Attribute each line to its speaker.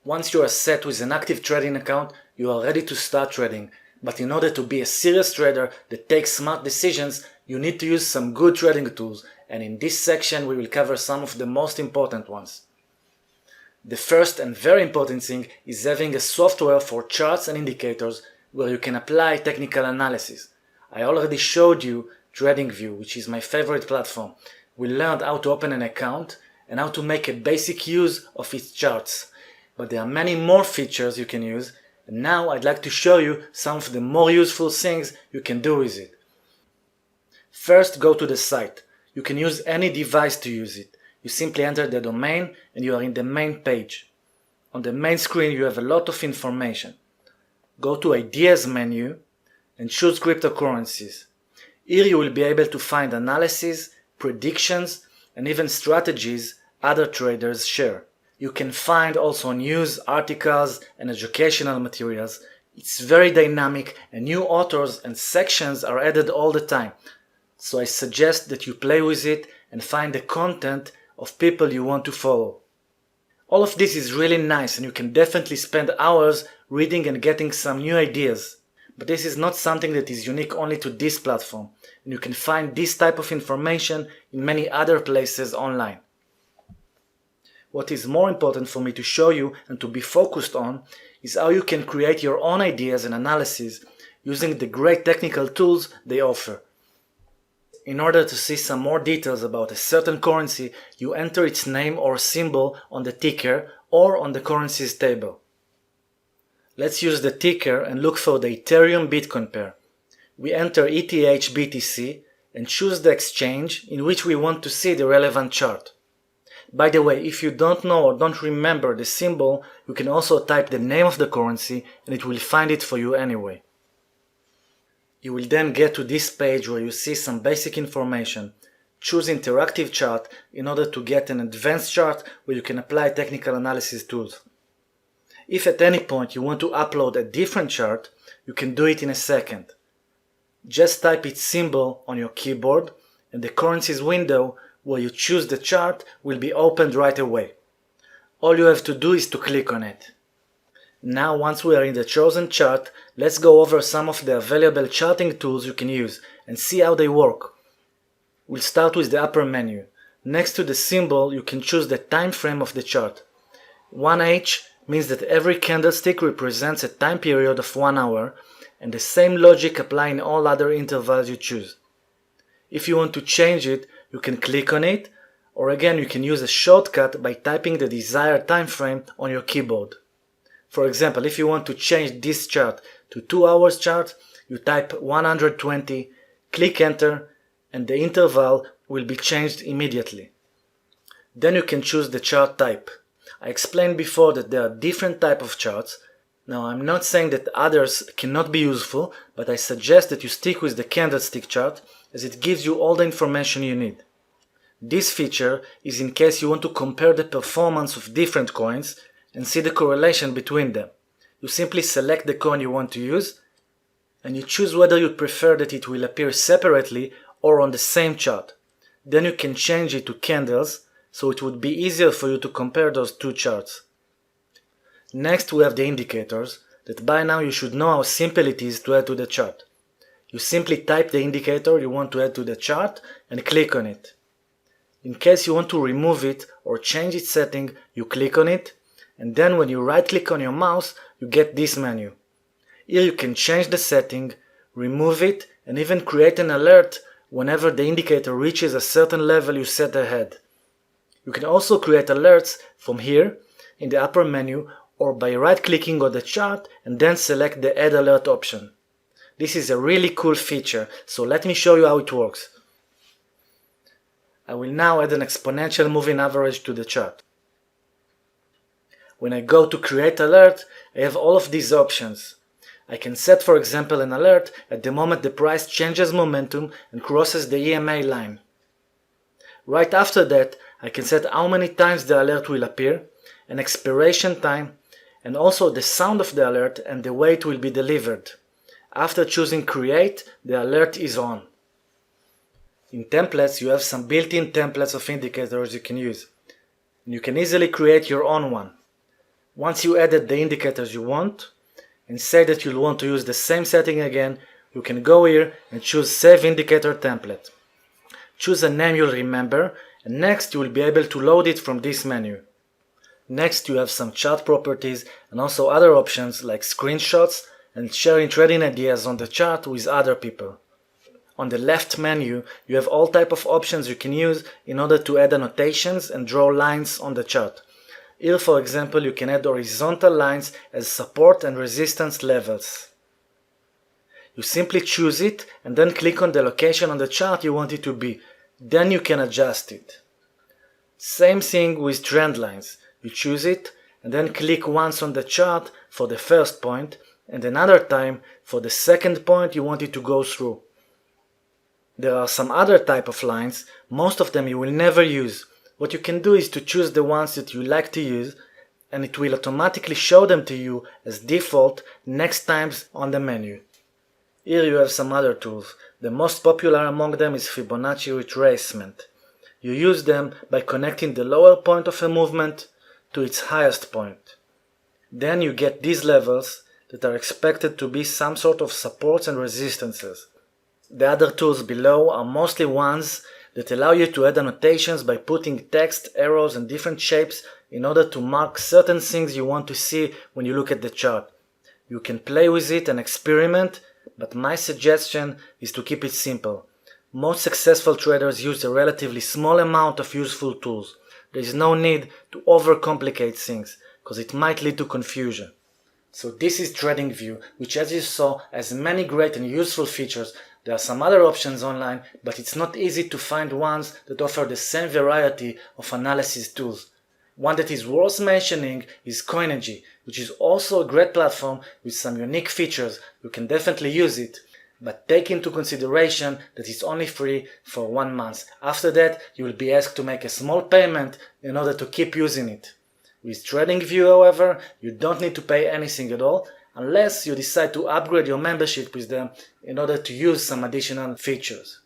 Speaker 1: Once you are set with an active trading account, you are ready to start trading. But in order to be a serious trader that takes smart decisions, you need to use some good trading tools, and in this section we will cover some of the most important ones. The first and very important thing is having a software for charts and indicators where you can apply technical analysis. I already showed you TradingView, which is my favorite platform. We learned how to open an account and how to make a basic use of its charts. But there are many more features you can use, and now I'd like to show you some of the more useful things you can do with it. First, go to the site. You can use any device to use it. You simply enter the domain and you are in the main page. On the main screen you have a lot of information. Go to Ideas menu and choose cryptocurrencies. Here you will be able to find analysis, predictions, and even strategies other traders share. You can find also news, articles, and educational materials. It's very dynamic and new authors and sections are added all the time. So I suggest that you play with it and find the content of people you want to follow. All of this is really nice and you can definitely spend hours reading and getting some new ideas. But this is not something that is unique only to this platform, and you can find this type of information in many other places online. What is more important for me to show you and to be focused on is how you can create your own ideas and analysis using the great technical tools they offer. In order to see some more details about a certain currency, you enter its name or symbol on the ticker or on the currencies table. Let's use the ticker and look for the Ethereum Bitcoin pair. We enter ETH BTC and choose the exchange in which we want to see the relevant chart. By the way, if you don't know or don't remember the symbol, you can also type the name of the currency and it will find it for you anyway. You will then get to this page where you see some basic information. Choose Interactive Chart in order to get an advanced chart where you can apply technical analysis tools. If at any point you want to upload a different chart, you can do it in a second. Just type its symbol on your keyboard and the currencies window where you choose the chart will be opened right away. All you have to do is to click on it. Now once we are in the chosen chart, let's go over some of the available charting tools you can use and see how they work. We'll start with the upper menu. Next to the symbol you can choose the time frame of the chart. 1H means that every candlestick represents a time period of 1 hour, and the same logic applies in all other intervals you choose. If you want to change it, you can click on it, or again you can use a shortcut by typing the desired time frame on your keyboard. For example, if you want to change this chart to 2 hours chart, you type 120, click enter, and the interval will be changed immediately. Then you can choose the chart type. I explained before that there are different types of charts. Now I'm not saying that others cannot be useful, but I suggest that you stick with the candlestick chart as it gives you all the information you need. This feature is in case you want to compare the performance of different coins and see the correlation between them. You simply select the coin you want to use and you choose whether you prefer that it will appear separately or on the same chart. Then you can change it to candles so it would be easier for you to compare those two charts. Next we have the indicators that by now you should know how simple it is to add to the chart. You simply type the indicator you want to add to the chart and click on it. In case you want to remove it or change its setting, you click on it, and then when you right click on your mouse you get this menu. Here you can change the setting, remove it, and even create an alert whenever the indicator reaches a certain level you set ahead. You can also create alerts from here in the upper menu or by right-clicking on the chart and then select the Add Alert option. This is a really cool feature, so let me show you how it works. I will now add an exponential moving average to the chart. When I go to Create Alert, I have all of these options. I can set, for example, an alert at the moment the price changes momentum and crosses the EMA line. Right after that, I can set how many times the alert will appear, an expiration time, and also the sound of the alert and the way it will be delivered. After choosing Create, the alert is on. In templates, you have some built-in templates of indicators you can use. You can easily create your own one. Once you added the indicators you want, and say that you'll want to use the same setting again, you can go here and choose Save Indicator Template. Choose a name you'll remember, and next you will be able to load it from this menu. Next you have some chart properties and also other options like screenshots and sharing trading ideas on the chart with other people. On the left menu you have all type of options you can use in order to add annotations and draw lines on the chart. Here for example you can add horizontal lines as support and resistance levels. You simply choose it and then click on the location on the chart you want it to be. Then you can adjust it. Same thing with trend lines. You choose it and then click once on the chart for the first point and another time for the second point you want it to go through. There are some other type of lines, most of them you will never use. What you can do is to choose the ones that you like to use and it will automatically show them to you as default next times on the menu. Here you have some other tools. The most popular among them is Fibonacci Retracement. You use them by connecting the lower point of a movement to its highest point. Then you get these levels that are expected to be some sort of supports and resistances. The other tools below are mostly ones that allow you to add annotations by putting text, arrows and different shapes in order to mark certain things you want to see when you look at the chart. You can play with it and experiment, but my suggestion is to keep it simple. Most successful traders use a relatively small amount of useful tools. There is no need to overcomplicate things, because it might lead to confusion. So this is TradingView, which as you saw has many great and useful features. There are some other options online, but it's not easy to find ones that offer the same variety of analysis tools. One that is worth mentioning is Candid, which is also a great platform with some unique features. You can definitely use it, but take into consideration that it's only free for 1 month. After that, you will be asked to make a small payment in order to keep using it. With TradingView, however, you don't need to pay anything at all, unless you decide to upgrade your membership with them in order to use some additional features.